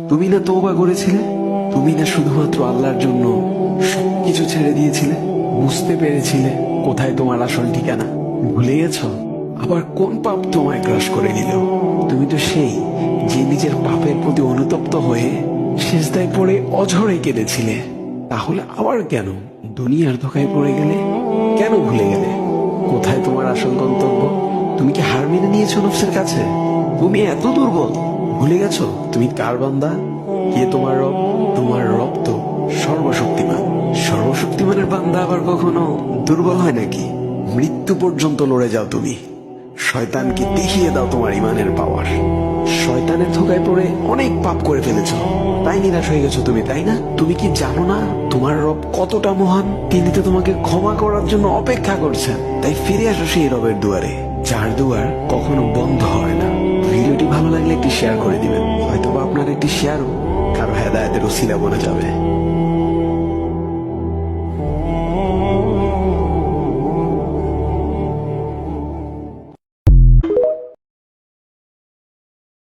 তুমি না তওবা করেছিলে? তুমি না শুধুমাত্র আল্লাহর জন্য সবকিছু ছেড়ে দিয়েছিলে? বুঝতে পেরেছিলে কোথায় তোমার আসল ঠিকানা? ভুলে গেছো? আবার কোন পাপ তোমায় গ্রাস করে নিল? তুমি তো সেই যে নিজের পাপের প্রতি অনুতপ্ত হয়ে সিজদায় পড়ে অঝরে কেঁদেছিলে। তাহলে আবার কেন দুনিয়ার ধোকায় পড়ে গেলে? কেন ভুলে গেলে কোথায় তোমার আসল গন্তব্য? তুমি কি হার মেনে নিয়েছো নফসের কাছে? তুমি এত দুর্বল, ভুলে গেছো তুমি কার বান্দা? কে তোমার রব? তোমার রব তো সর্বশক্তিমান। সর্বশক্তিমানের বান্দা আবার কখনো দুর্বল হয় নাকি? মৃত্যু পর্যন্ত লড়ে যাও তুমি। শয়তানকে দেখিয়ে দাও তোমার ইমানের পাওয়ার। শয়তানের ধোকায় পড়ে অনেক পাপ করে ফেলেছো, তাই নিরাশ হয়ে গেছো তুমি, তাই না? তুমি কি জানো না তোমার রব কতটা মহান? তিনি তো তোমাকে ক্ষমা করার জন্য অপেক্ষা করছেন। তাই ফিরে আসো সেই রবের দুয়ারে, যার দুয়ার কখনো বন্ধ হয় না। ভিডিওটি ভালো লাগলে একটি শেয়ার করে দিবেন, হয়তোবা আপনার একটি শেয়ারও কারো হেদায়েতের উসিলা বনে যাবে।